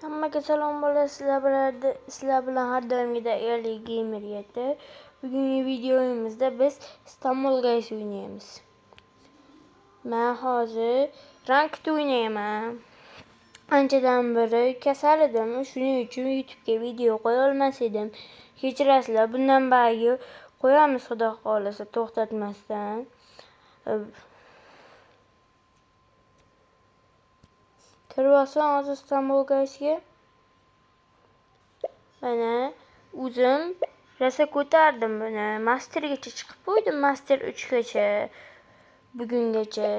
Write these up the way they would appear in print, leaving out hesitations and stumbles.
Hammaga salom bo'ladi. Sizlar bilan har doimgidek Early Gamer yeti. Bugungi videomizda biz Istanbul Guys o'ynaymiz. Men hozir ranked o'ynayman. Anchadan beri kasal edim. Shuning uchun YouTube'ga video qo'ya olmas edim. Kechirasizlar. Bundan bagi qo'yamiz, xudo xolasa, to'xtatmasdan. Kirvasan hozir Istanbul Guys'ga. Mana o'zim rosa ko'tardim buni. Mastergacha chiqib qo'ydim, Master 3 gacha bugungacha.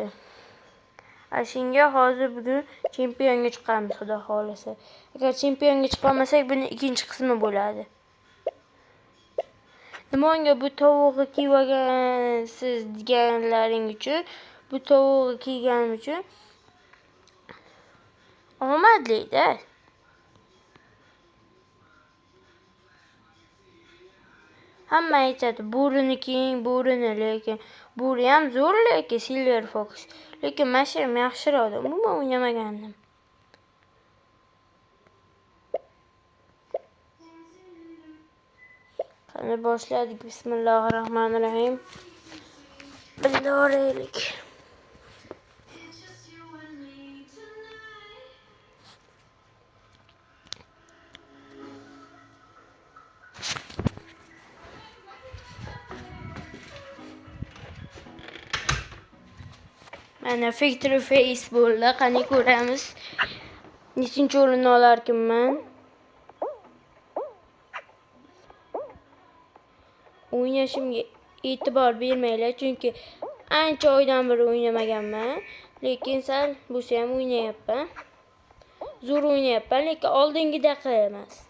Shunga hozir bugun chempionga chiqamiz, xudo xolasa. Agar chempionga chiqa olmasak, buni ikkinchi qismi bo'ladi. Nimaga bu tovuqni kiyib olgansiz deganlaring uchun, bu tovuqni kiyganim uchun omadli-da. Hamma aytadi, bo'rini kiying, bo'rini, lekin bo'ri ham zo'r, lekin Silver Fox. Lekin men ham yaxshiroq, umuman o'ynamagandim. Qani boshladik. Bismillahirrohmanirrohim. Biloraylik. Mana Factory Face bo'ldi. Qani ko'ramiz. Nechinchi o'rinni olarkanman? O'ynashimga e'tibor bermanglar, chunki ancha oydan beri o'ynamaganman. Lekin sal bo'lsa ham o'ynayapman. Zo'r o'ynayapman, lekin oldingidek emas.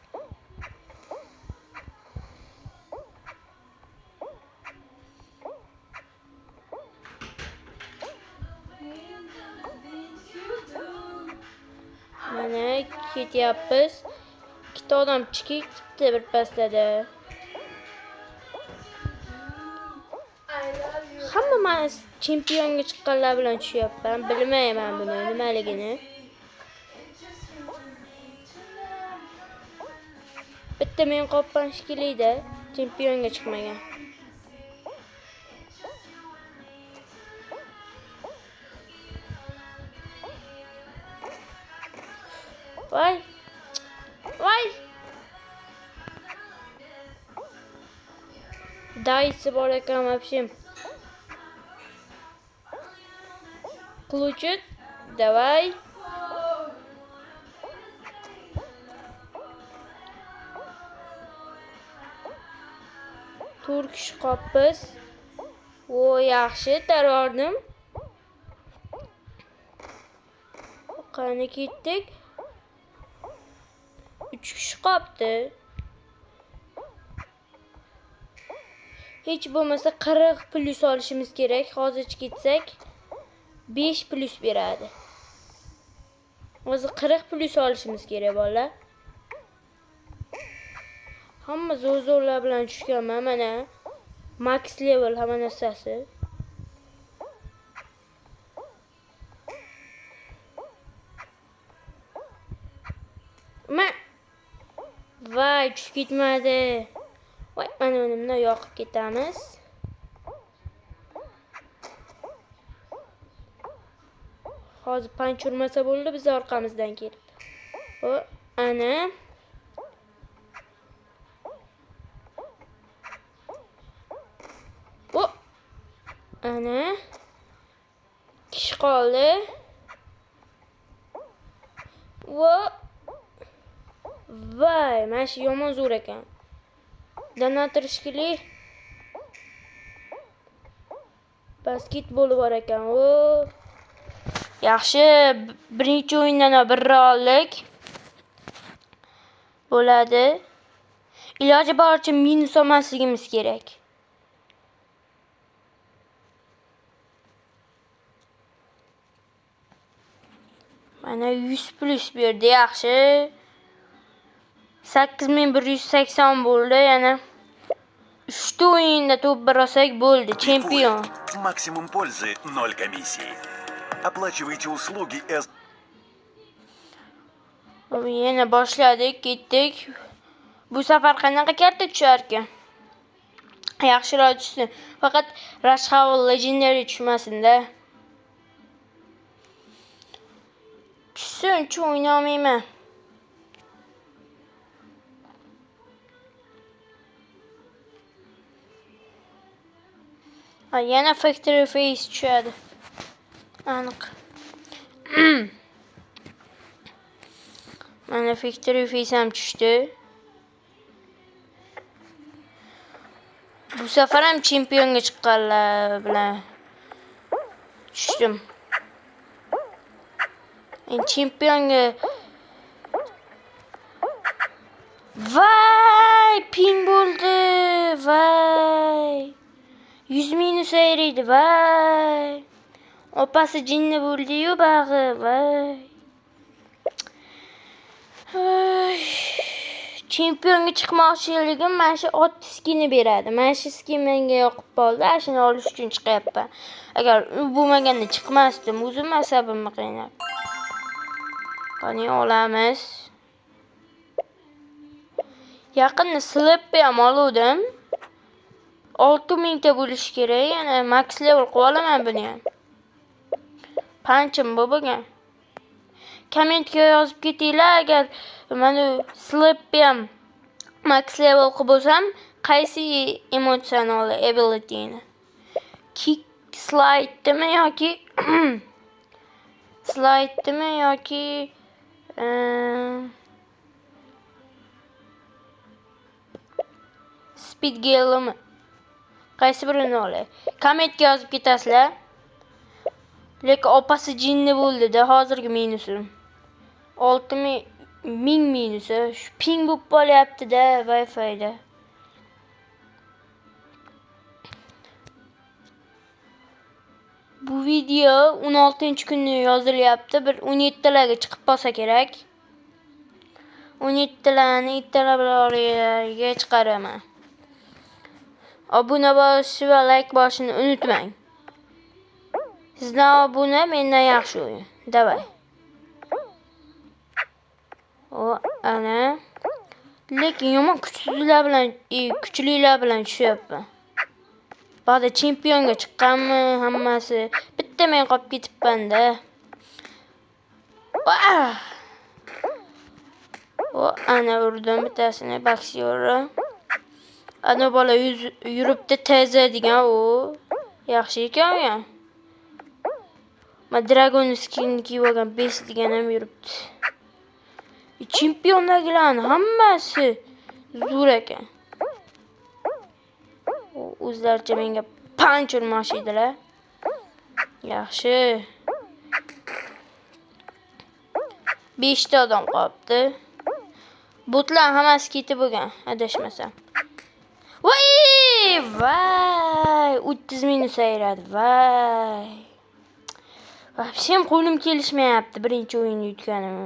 Mana ketyapmiz. Ikkita odam chiqib ketdi bir pastada. Hamma men chempionga chiqqanlar bilan tushyapman. Bilmayman buni nimaligini. Bitta men qoppan shekilli-da, chempionga chiqmagan. Voy. Voy. Daysi bor ekan, вообще. Ключик. Давай. Turkish qoppiz. O, yaxshi tarordim. Qani ketdik. 3 kishi qopdi. Hech bo'lmasa 40 plus olishimiz kerak. Hozircha ketsak 5 plus beradi. Hozir 40 plus olishimiz kerak, bolalar. Hamma zo'rlar bilan tushganman. Mana max level hamma narsasi. Voy, tushib ketmadi. Voy, mana buni yoqib ketamiz. Hozir panch urmasa bo'ldi, biz orqamizdan kelib. O, ana. O, ana. Kishi qoldi. Vo. Voy, mana shu yomon zo'r ekan. Donator shekilli. Basketbol bor ekan. O. Yaxshi, birinchi o'yindan birra oldik. Bo'ladi. Iloji boricha minus olmasligimiz kerak. Mana 100 plus berdi, yaxshi. 8180 bo'ldi, yana 3 o'yinda to'p birasak bo'ldi, chempion. Максимум пользы 0 комиссии. Оплачивайте услуги S. Abi yine boshladik, ketdik. Bu safar qanaqa karta tushar ekan? Yaxshiroq tushsin. Faqat Rush Howl Legendary tushmasin-da. Tushsin, o'ynamayman. Yana Factory Face tushadi. Aniq. Mana Factory Face ham tushdi. Bu safar ham chempionga chiqqanlar bilan tushdim. Chempionga vay ping bo'ldi. Vay. 100 minus ayriydi. Vay. Opasi jinni bo'ldi-yu bag'i. Vay. Chempionga chiqmoqchiligim mana shu ot skini beradi. Mana shu skin menga yoqib qoldi. Shuni olish uchun chiqyapman. Agar u bo'lmaganda chiqmasdim. O'zim asabimni qiynab. Qani olamiz. Yaqinda Slap'ni ham oldim. 6000 ta bo'lish kerak. Yana max level qilib olaman buni ham. Punchim bo'lgan. Kommentga yozib ketinglar agar mana Slap'ni ham max level qilib bo'lsam, qaysi emotsional ability'ni? Kick slide'mi yoki slide'mi yoki speed gale'mi? Qaysi birini olay? Kommentga yozib ketasizlar. Lekin opasi jinni bo'ldi-da hozirgi minusim. 6000 minusi. Shu ping bo'lib qolyapti-da Wi-Fi'da. Bu video 16-kuni yozilyapti. Bir 17larga chiqib qolsa kerak. 17larni ertalablarga chiqaraman. Obuna bo'lish va like bosishni unutmang. Sizdan obuna mendan yaxshi o'yin. Davay. Ana. Lekin yomon kuchsizlar bilan, kuchlilar bilan tushyapman. Ba'da chempionga chiqqanmi hammasi. Bitta men qolib ketibman-da. Ana urdim bittasini Baxiora. Ana bola yuribdi teza degan u. Yaxshi ekan-ya. Ma Dragon skin kiyib olgan Best degan ham yuribdi. Chempionlarning hammasi zo'r ekan. O'zlaricha menga punch urmoqchidilar. Yaxshi. 5 ta odam qolibdi. Botlar hammasi ketib bo'lgan, adashmasam. Vay! 30 minus ayradi. Vay! Vahshim qo'lim kelishmayapti birinchi o'yinni yutganim.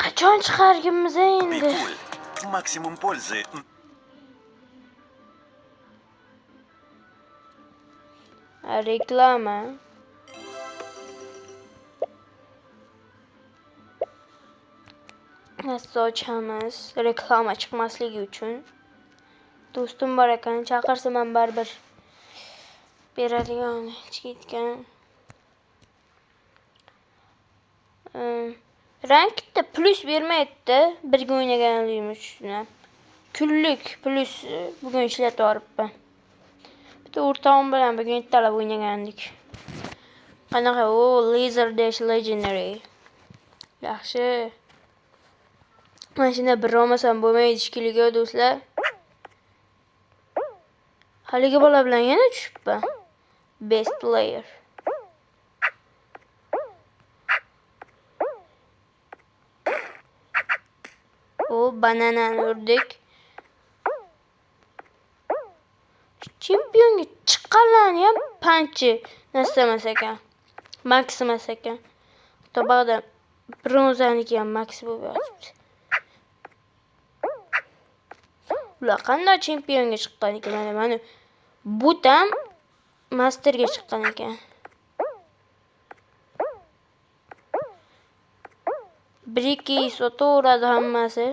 Qachon chiqargimiz endi? Бикуль. Максимум пользы. Reklama. Nasıl ochamiz? Reklama chiqmasligi uchun. Do'stim bor ekan, chaqirsa men baribir beradigan ketgan. Rankda plus bermaydi, birga o'ynaganligim uchun. Kunlik plus bugun ishlatib yoribman. Bitta o'rtog'im bilan bugun ertalab o'ynagandik. Qanaqa u Laser Dash Legendary. Yaxshi. Mana shunda bir olmasam bo'lmaydi shekilli do'stlar. Haligi bola bilan yana tushibman. Best player. O bananani urdik. Chempionga chiqqanlarni ham punchi nastamas ekan. Maximas ekan. Tobaqda bronzaniki ham max bo'lib yotibdi. Ular qanday chempionga chiqqan ekan? Mana butam masterga chiqqan ekan. 1-2 sotaveradi hammasi.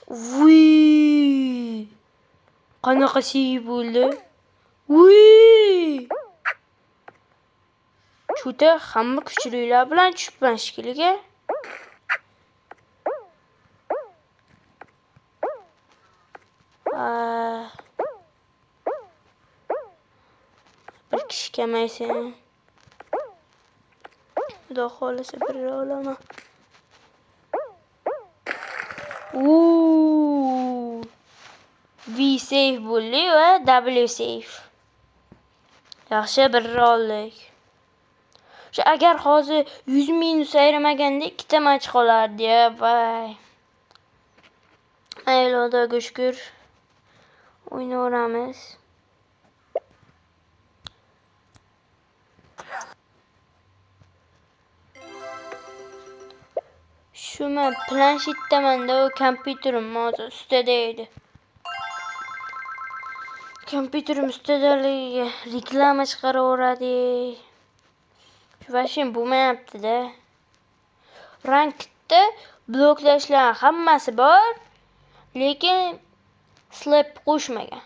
Vuy! Qanaqa sey bo'ldi? Vuy! Juda hamma kuchlilar bilan tushibman shekilli. Bir kishi kamaysin. Xudo xolasa bir olaman. V save bo'ldi va W save. Yaxshi bir oldik. Shu agar hozir 100 minus ayrimaganda 2 ta match qolardi. Voy. Mayli, Xudoga shukr. O'ynaveramiz. Shu men planshetdaman-da, o kompyuterim hozir ustida edi. Kompyuterim ustidaligiga reklama chiqaraveradi. Vashim bo'lmayapti-da. Rankda bloklashlar hammasi bor, lekin slap qo'shmagan.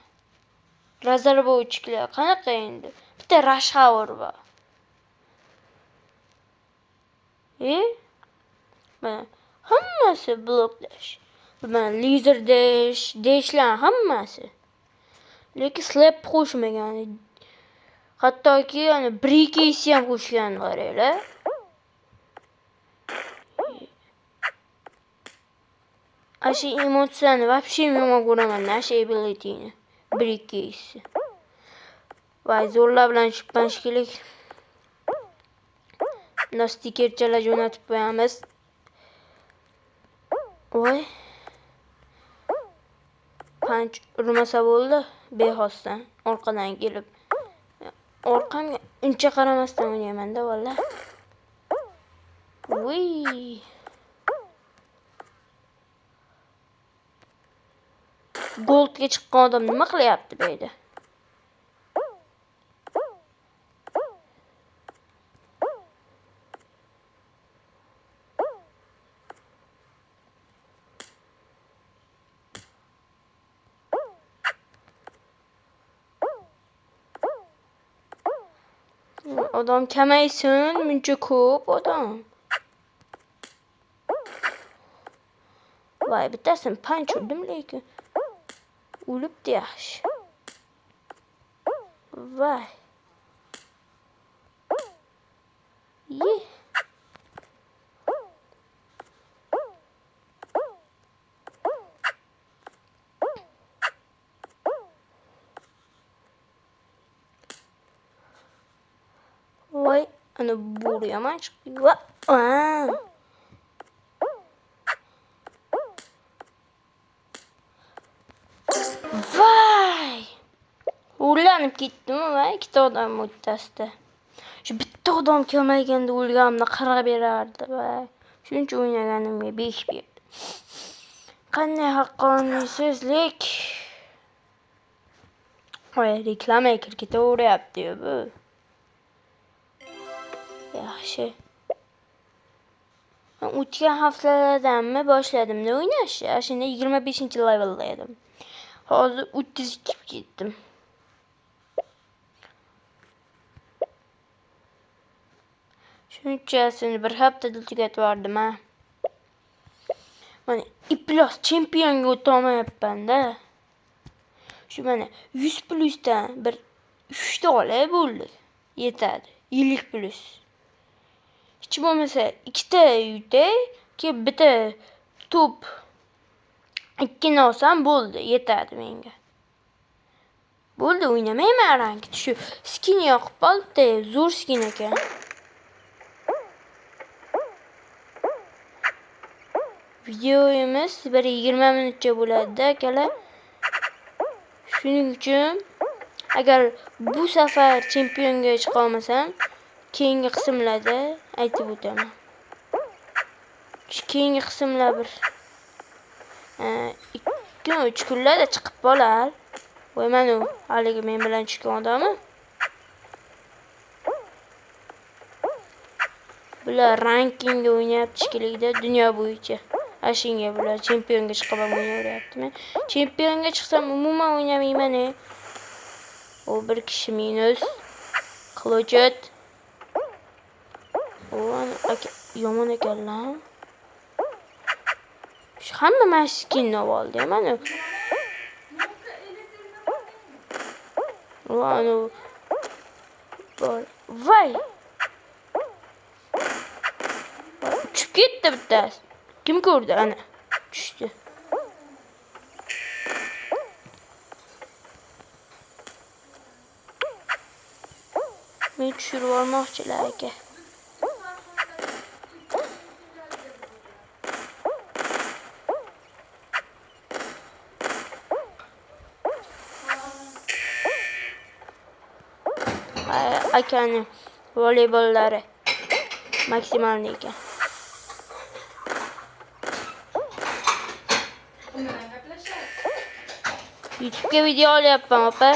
Razarbochiklar qanaqa endi? Bitta rush hour bor. Mana hammasi bloklash. Mana laser dashlar hammasi. Lekin slap qo'shmagan. Hattoki yani briefcase ham qo'shgan qaranglar. Ashi emotsiyani вообще yomon ko'raman, ashi ability'ni. Briefcase. Voy, zo'rlar bilan chiqqan shekilli. Bunda stikerchalar jo'natib qo'yamiz. Voy. Punch urmasa bo'ldi, bexosdan orqadan kelib. Orqamga uncha qaramasdan o'ynayman-da valla. Voy. Goldga chiqqan odam nima qilyapti bu yerda? Odam kamaysin, muncha ko'p odam. Voy, bittasini punch urdim lekin o'libdi yaxshi. Voy. Voy, ana buraya chiqdi. Voy! O'rlanib ketdim va ikkita odam o'rtasida. Shu bitta odam kelmaganda o'lganimni qarab berardi va shuncha o'ynaganimga 5 berdi. Qanday haqqoniysizlik. Voy, reklama kirib ketaveryapti-yu bu. Yaxshi. Men o'tgan haftalardanmi boshladim-da o'ynashni. Shunda 25-levelda edim. Hozir 32 ketdim. Shunchasini bir haftada tugatib yubordim ha. Mana Iplos chempionga o'ta olmayapman-da. Shu mana 100 dan bir 3 ta olay bo'ldi. Yetadi. 50+. Hech bo'lmasa 2 ta yutay, keyin bitta top 2 olsam bo'ldi, yetadi menga. Bo'ldi, o'ynamayman rankda. Shu skin yoqib qoldi, zo'r skin ekan. Videomiz bir 20 minutcha bo'ladi-da, akalar. Shuning uchun agar bu safar chempionga chiqa olmasam, keyingi qismlarda aytib o'taman. Keyingi qismlar bir 2-3 kunlarda chiqib qolar. Voy, mana haligi men bilan tushgan odamim. Bular rankingda o'ynayapti ishkilikda dunyo bo'yicha. Ashunga bular chempionga chiqib o'ynayaptimi? Chempionga chiqsam umuman o'ynamayman. O bir kishi minus. Qilojat. O yomon ekanlar. Hamma mana skinni oldi, mana. Anu bor. Voy. Tushib ketdi bittasi. Kim ko'rdi ana? Tushdi. Men tushirib olmoqchilar aka. Akani voleybollari maksimalni ekan. YouTube'ga video olyapman opa.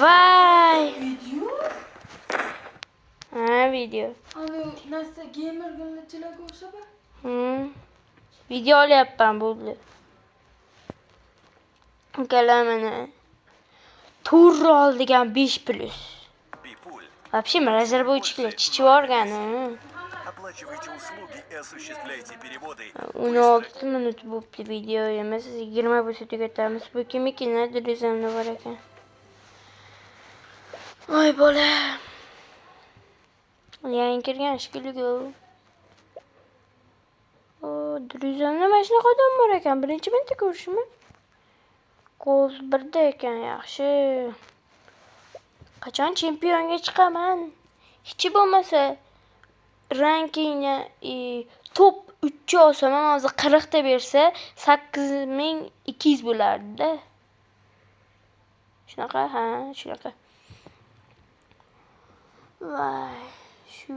Vay. Ha, video. Anu Nasta gamer gulchilarga o'xshab. Video olyapman bo'ldi. Kalamani. Tur oldigan 5+. Бипуль. Вообще, разработчикlar chichib olgan. Оплачивайте услуги и осуществляйте переводы. 16 minut bo'libdi video emas. 20 bo'lsa tugatamiz. Bu kimiki nadrizamda bor ekan. Voy bola. Yangi kirgan shikiliga. O, drizamda mana shunaqa odam bor ekan. Birinchi marta ko'rishim. Qo'z birda ekan, yaxshi. Qachon chempionga chiqaman? Hech bo'lmasa rankingni top 3 ga olsam, hozir 40 ta bersa 8200 bo'lardi-da. Shunaqa, ha, shunaqa. Voy, shu.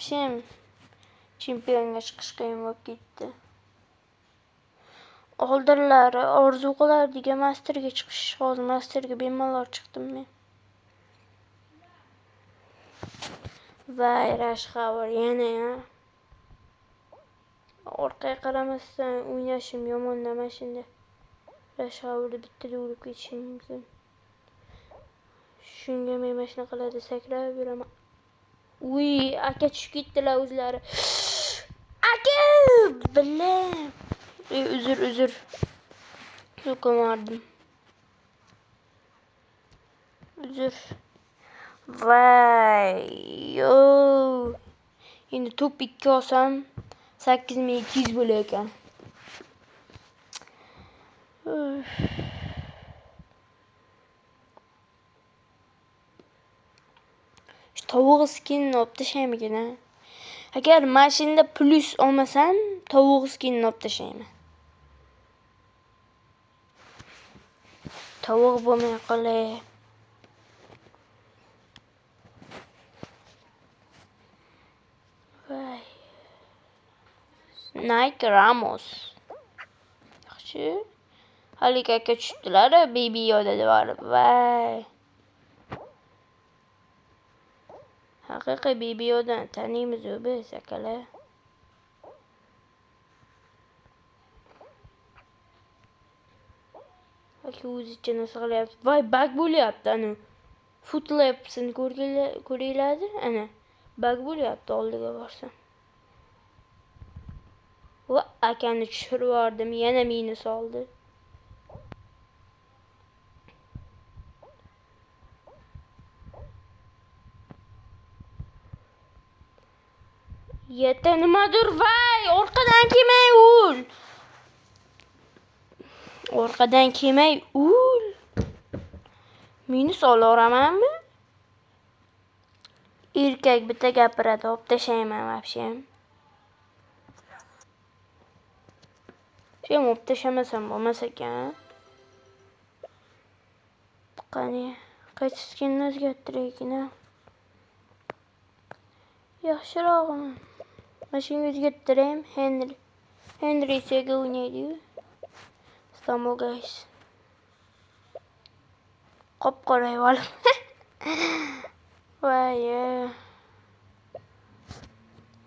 Shem chempionga chiqish qiyin bo'lib ketdi. Oldinlari orzu qilardigan masterga chiqish, hozir masterga bemalol chiqdim men. Voy, rash xabar yana ya. Orqaga qaramasdan o'ynashim yomon mashina. Rash xabarda bittada o'lib ketishim mumkin. Shunga men mashina qiladi sakrab yuraman. Uy, aka tushib ketdilar o'zlari. Aka, bilim. Uzr. So'kamardim. Uzr. Voy, yo. Endi top 2 olsam 8200 bo'lar ekan. Shu tovuq skinni olib tashlaymikin. Agar mashinada plus olmasam, tovuq skinni olib tashlayman. Tovuq bo'lmay qolay. Voy. Nike Ramos. Yaxshi. Hali aka tushibdilar, Baby Yoda bor. Voy. Haqiqiy Baby Yoda taniymiz biz akalar. Aka o'zicha nasıl qilyapti? Voy, bug bo'lyapti ana. Footlaps'ini ko'ringlardi, ana. Bug bo'lyapti oldiga borsam. Va akani tushirib yubordim, yana minus oldi. Yeta nimadir, voy, orqadan kelmay ul. Orqadan kelmay ul. Minus olaverammi? Erkak bitta gapiradi, olib tashlayman вообще. Shem olib tashlamasam bo'lmas ekan. Qani, qaysi skinni o'zgartiraykin? Yaxshirog'im. Mashina o'zgartirayim, Henry Sega o'ynaydi. Istanbul guys. Qop-qora olib. Vay.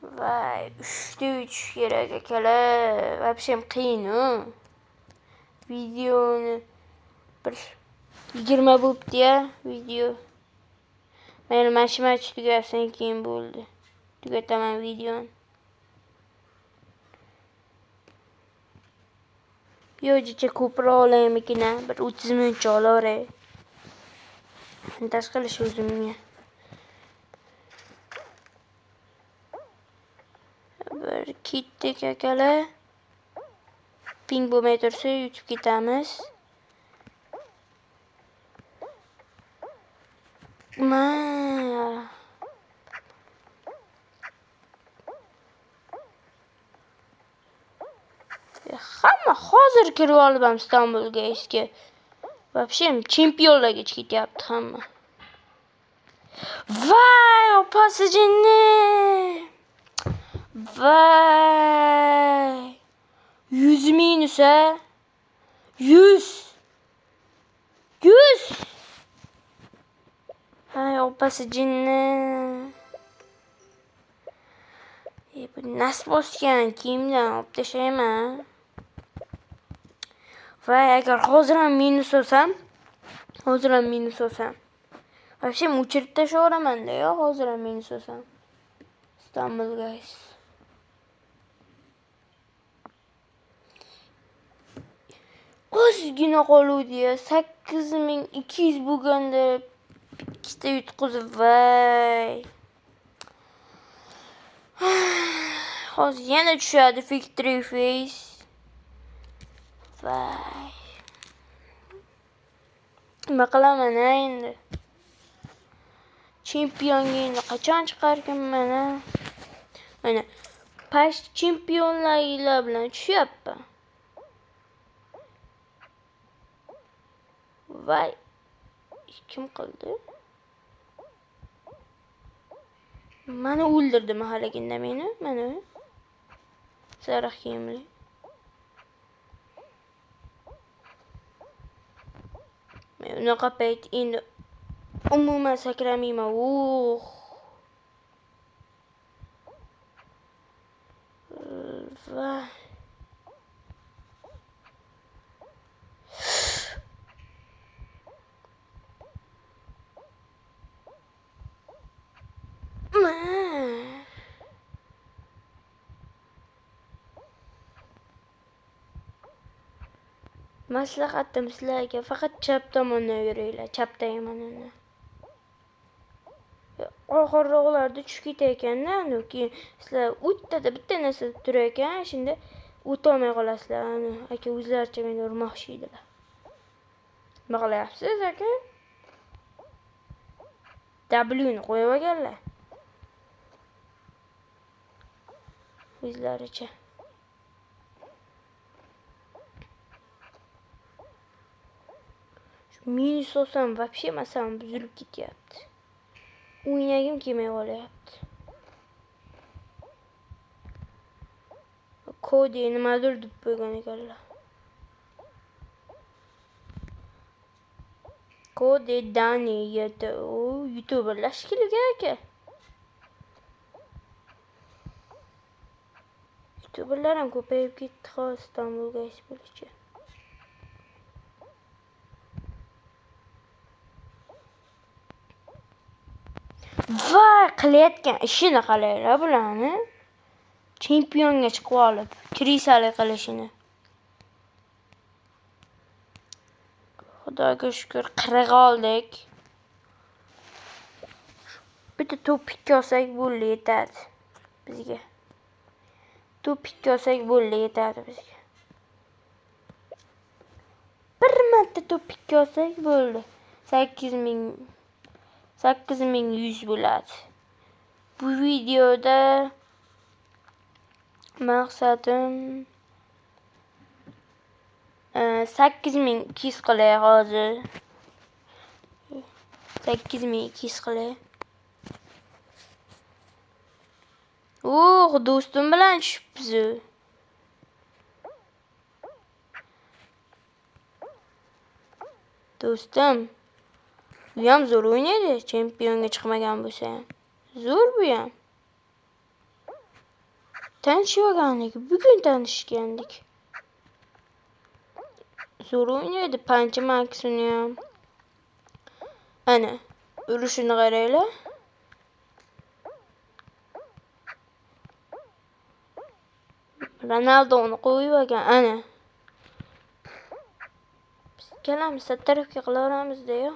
Vay 3'te 3 kerak akalar. Вообще qiyin u. Videoni bir 20 bo'libdi ya video. Mayli mashina tugasin keyin bo'ldi. Tugataman videoni. Yo'jicha ko'proq olaymikin, bir 30 minutcha olaveray. Tashqilish o'zimga. Bir ketdik akalar. Ping bo'lmay tursa yutib ketamiz. Hamma hozir kirib olibam Istanbulga eski. Вообще chempionlarga ketyapti hamma. Vay, opasi jinni. Vay. 100 minus ha. 100. Vay, opasi jinni. Bu nasib bosgan kiyimdan olib tashlayman. Vay, agar hozir ham minus olsam. Вообще o'chirib tashlayveraman-da, yo, hozir ham minus olsam. Istanbul guys. Ozgina qoluvdi ya. 8200 bo'lganda ikkita yutqizib, vay. Hozir yana tushadi Victory Face. Vay. Nima qilaman endi? Chempionga endi qachon chiqarkanman ha? Mana pash chempionlar bilan tushyapman. Vay. Kim qildi? Mana o'ldirdi mahallaginda meni, mana. Sariq kiyimli. Men unaqa payt endi umuman sakramayman. Vay. Maslahatim sizlarga, faqat chap tomondan yuringlar, chapdayman uni. Oxirroqlarda tushib ketayotganda, keyin sizlar o'ttada bitta narsa turar ekan, shunda o'tolmay qolasizlar. Aka o'zlaricha meni urmoqchi edilar. Nima qilyapsiz, aka? W ni qo'yib olganlar. O'zlaricha. Minus olsam вообще masam buzilib ketyapti. O'ynagim kelmay qolyapti. Kodi nimadir deb qo'ygan ekanlar. Kodi Dani yeti, u YouTuberlar shekilli aka. YouTuberlar ham ko'payib ketdi hozir Istanbulga ish bo'lishi. Vay, qilayotgan ishini qalaylar bularni. Chempionga chiqib olib, krisali qilishini. Xudoga shukr, qirg'a oldik. Bitta to'p ikki olsak bo'ldi, yetadi bizga. To'p ikki olsak bo'ldi, yetadi bizga. Bir marta to'p ikki olsak bo'ldi. 8100 bo'ladi. Bu videoda maqsadim 8200 qilay hozir. 8200 qilay. Do'stim bilan tushibmiz. Do'stim, Bu ham zo'r o'ynaydi. Chempionga chiqmagan bo'lsa ham. Zo'r bu ham. Tanishmagandik. Bugun tanishgandik. Zo'r o'ynaydi. Panchi Max'ini ham. Ana, urushini qaranglar. Ronaldoni qo'yib olgan, ana. Biz ikkalamiz tarafga qilaveramizda-ya.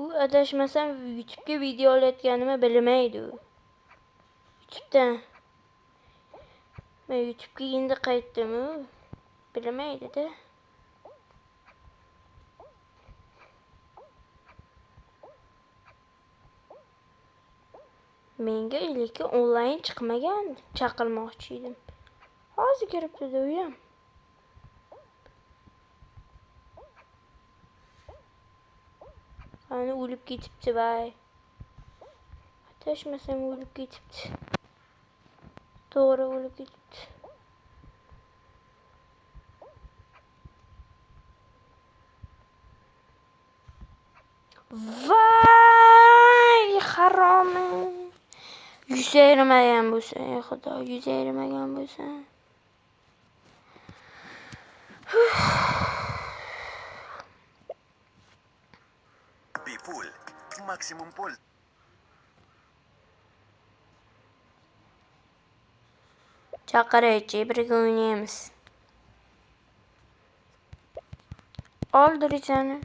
U adashmasam YouTube'ga video olayotganimni bilmaydi u. YouTube'dan. Men YouTube'ga endi qaytdim u. Bilmaydi-da. Menga lekin onlayn chiqmagan, chaqirmoqchi edim. Hozir kiribdi-da u ham. Ana o'lib ketibdi vay. Atashmasam o'lib ketibdi. To'g'ri o'lib ketibdi. Vay haromi. 100 ayirmagan bo'lsa, ey xudo, 100 ayirmagan bo'lsa. Бипуль. Максимум пользы. Chaqiraychi, birga o'ynaymiz. Oldirishani.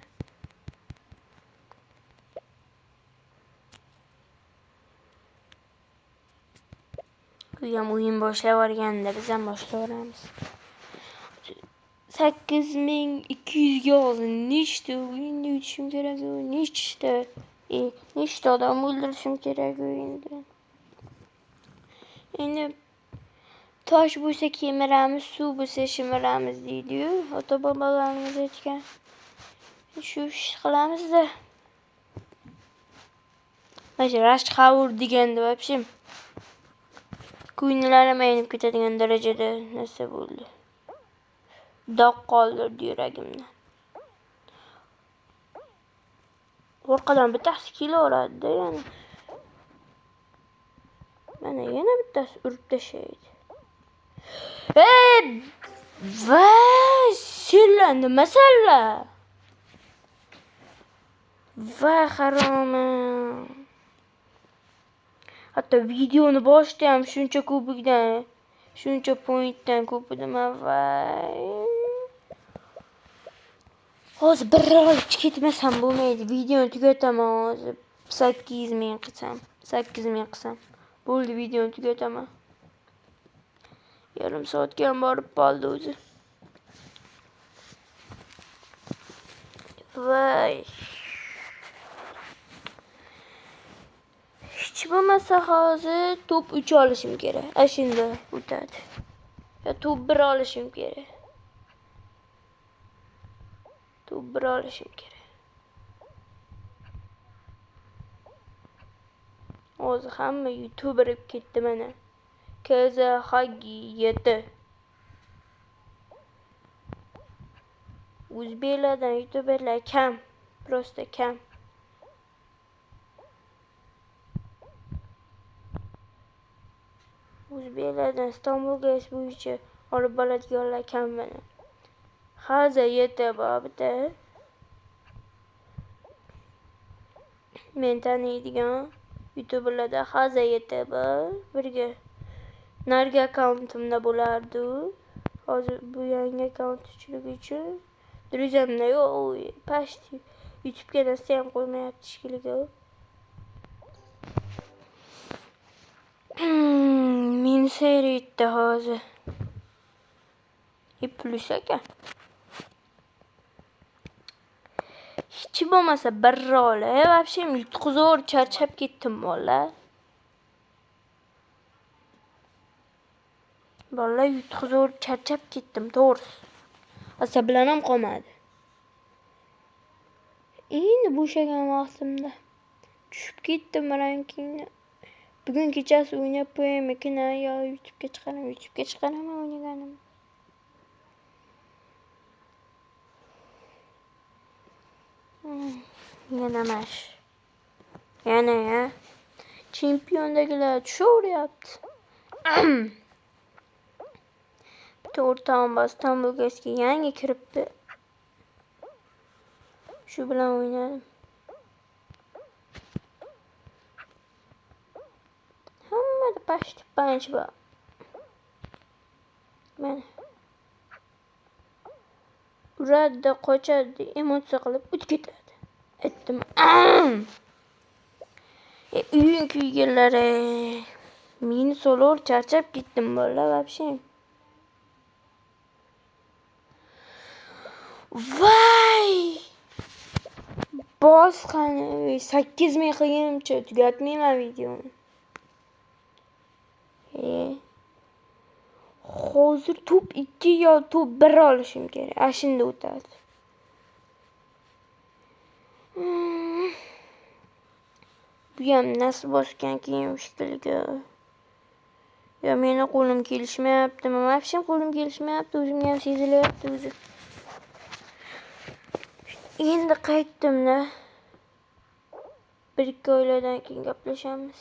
Bu ham o'yin boshlab olganda biz ham boshlayveramiz. 8200 ga hozir nechta o'yinda yutishim kerak u? Nechta odam o'ldirishim kerak o'yinda. Endi tosh bo'lsa kemiramiz, suv bo'lsa shimiramiz deydi-yu, ota-bobolarimiz aytgan. Shu ish qilamiz-da. Mana rashk xavur deganda вообще ko'nglarim aynib ketadigan darajada narsa bo'ldi. Dog' qoldirdi yuragimdan. Orqadan bittasi kelaveradi-da yana. Mana yana bittasi urib tashlaydi. Vay, sirlandi masala. Vay haromi. Hatto videoni boshida ham shuncha kubikdan, shuncha pointdan ko'p edim avval. Hozir bir olib ketmasam bo'lmaydi. Videoni tugataman hozir. 8000 qilsam, 8000 qilsam. Bo'ldi, videoni tugataman. Yarim soatga ham borib qoldi o'zi. Voy. Hech bo'lmasa hozir top 3 olishim kerak. Ashunda o'tadi. Ya top 1 olishim kerak. Top 1 olishim kerak. Hozir hamma YouTuber bo'lib ketdi mana. Kaza Hagi yeti. O'zbeklardan YouTuberlar kam. Prosta kam. O'zbeklardan Istanbul Guys bo'yicha olib boradiganlar kam mana. Haza yeti bitta. Men taniydigan YouTuberlarda Haza yeti bor. Birga nargi akkauntimda bo'lardi. Hozir bu yangi akkaunt uchligi uchun Druzamda yo'q, pashti YouTube'ga narsa ham qo'ymayapti shekilli. Meni seyraydi hozir. Plus ekan. Hech bo'lmasa bir rola, вообще yutqizor charchab ketdim bola. Bola yutqizor charchab ketdim, to'g'risi. Asablarim qolmadi. Endi bo'shagan vaqtimda tushib ketdim rankingga. Bugun kechasi o'ynab qo'yaymikin yo YouTube'ga chiqaraman o'ynaganim. Yana mash. Yana ya. Chempiondagilar tushaveryapti. To'rtdan bas Tambulgazga yangi kiribdi. Shu bilan o'ynadim. Hammada pashti panch bor. Mana. Uradi, qochadi, emotsiya qilib o'tib ketadi. Aytdim. Uying kuyganlari. Meni so'lor charchab ketdim bolalar вообще. Vay! Boss qani 8000 qilganimcha tugatmayman videoni. Hozir top 2 yo top 1 olishim kerak. Ashunda o'tadi. Bu ham nasib bosgan keyin shekilli. Ya meni qo'lim kelishmayaptimi? Вообще qo'lim kelishmayapti, o'zimga ham sezilyapti o'zi. Endi qaytdim-da. 1-2 oylardan keyin gaplashamiz.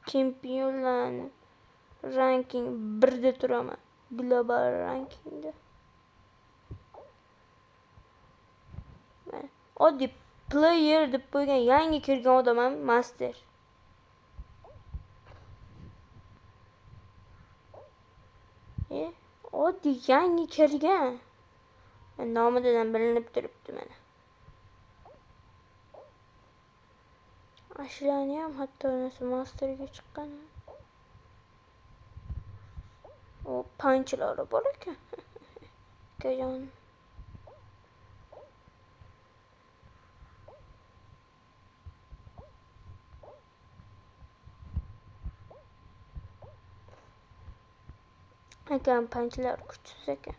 Chempionlarni ranking 1da turaman. Global rankingda. Oddiy player deb qo'ygan yangi kirgan odamam master. Oddiy yangi kirgan. Nomidan bilinib turibdi mana. Ashlarni ham hatto masterga chiqqan. O panchlari bor ekan. Kajon. Akam panchlari kuchsiz ekan.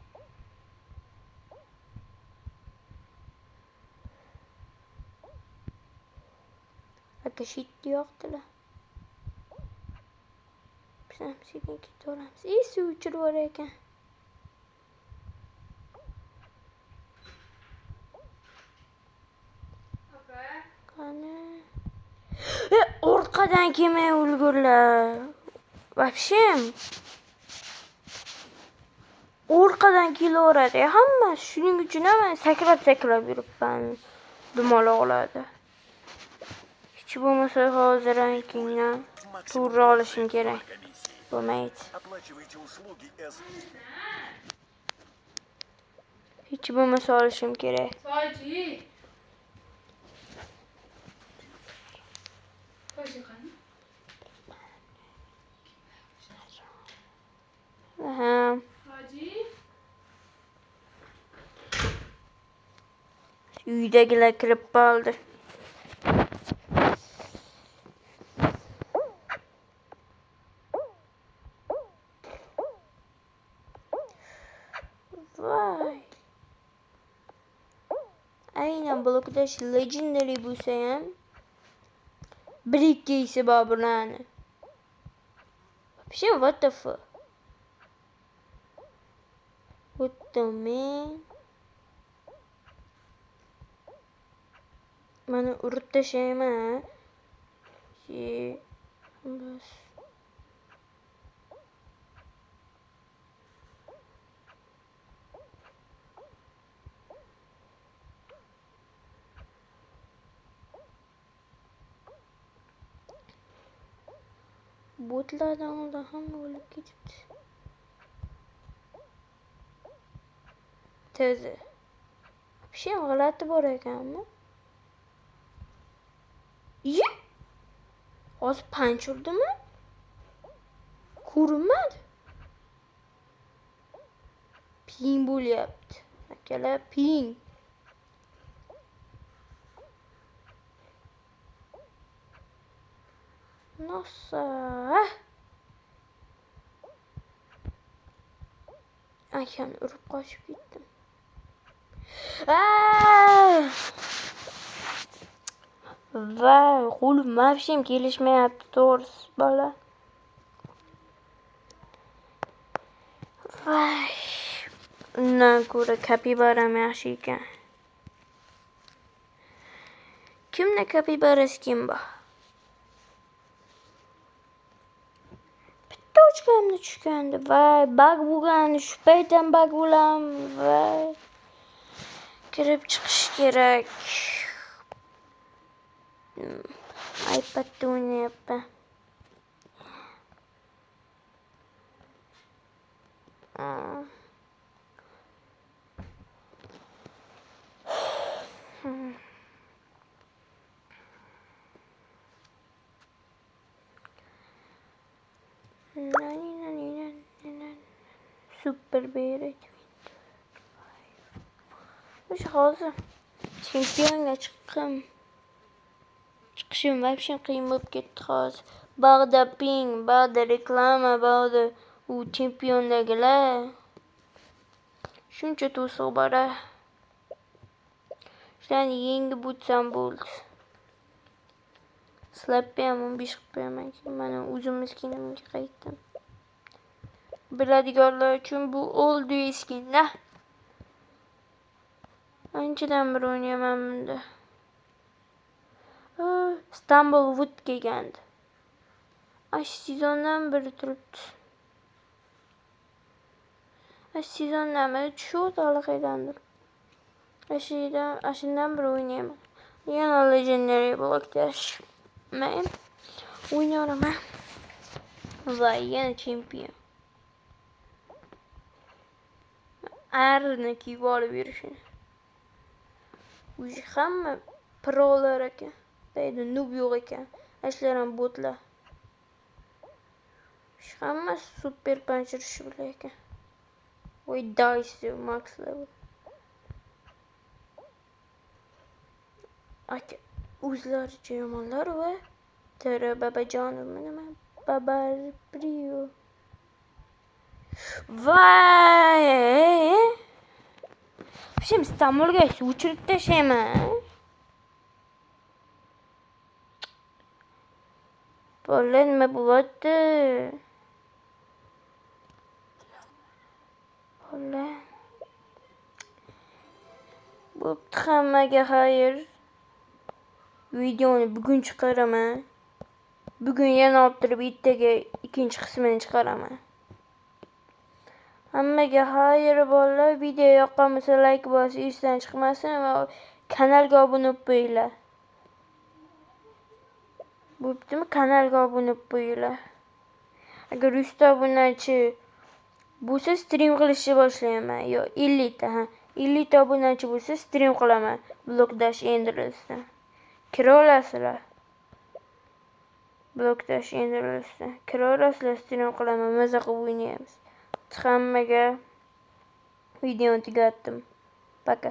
Aka shitni yoqdilar. Biz ham sekin ketaveramiz. Suv o'chirib bor ekan. Qani. Orqadan kelmay ulgurlar. Вообще orqadan kelaveradi. Hamma shuning uchun ham sakrab yuribman. Dumaloqlarda. Hech bo'lmasa hozir rankingdan to'g'ri olishim kerak. Bo'lmaydi. Оплачивайте услуги S. Hech bo'lmasa olishim kerak. Soji. Qo'shiqani. Aha. Soji. Uydagilar kirib qoldi. Vay. Aynan blokdash legendary bo'lsa ham 1-2 isi bor bularni. Вообще what the fuck? What the man? Mana urib tashlayman. Bas. Botlardan oldin hamma o'lib ketibdi. Tezi. Вообще g'alati bor ekanmi? Hozir panch urdimi? Ko'rinmadi. Ping bo'lyapti. Akalar ping. Nossa. Akani urib qochib ketdim. Vay, qo'lim mavshim kelishmayapti to'g'risi bola. Vay. Undan ko'ra kapibaram yaxshi ekan. Kimda kapibarasi kim bor? Bitta ochganimda tushgandi. Voy, bug bo'lgani, shu paytdan bug bo'ladimi? Voy. Kirib chiqish kerak. iPadda o'ynayapman. Super beret. Hozir chempionga chiqishim вообще qiyin bo'lib ketdi hozir. Bog'da ping, bog'da reklama, bog'da u chempiondagilar. Shuncha to'siq bor. Shularni yengib o'tsam bo'ldi. Slappi ham 15 qilib qo'yaman. Mana o'zimiz kinimga qaytdim. Biladiganlar uchun bu old skin-da. Anchadan beri o'ynayaman bunda. Istanbul Wood kelgandi. Sezondan beri turibdi. Sezondan beri tushib allaqaydandir. Shundan beri o'ynayman. Yana Legendary blokdash. Men o'ynayman. Va yana chempion. Arni kiyib olib yurishini. Uji hamma prolar ekan. Deydi noob yo'q ekan. Ashlar ham botlar. Hamma super panchirishni bilar ekan. Voy dice max level. Aka o'zlaricha yomonlar va Tara Babajonovmi nima? Babar Prio. Vay! Şimdi İstanbul'a uçurup tashlayman. Bola nima bo'lyapti? Bola. Bo'pti, hammaga xayr. Videoni bugun chiqaraman. Bugun yana oltirib ertaga ikkinchi qismini chiqaraman. Hammaga xayr bolalar. Video yoqqan bo'lsa like bosib, esdan chiqmasin va kanalga obuna bo'lib qo'yinglar. Bo'ptimi? Kanalga obuna bo'lib qo'yinglar. Agar 100 ta obunachi bo'lsa stream qilishni boshlayman. Yo 50 ta, 50 ta obunachi bo'lsa stream qilaman. Blokdash Endless'da. Kira olasizlar. Blokdash Endless'da. Kira olasizlar, stream qilaman. Maza qilib o'ynaymiz. Hammaga videoni tugatdim. Пока.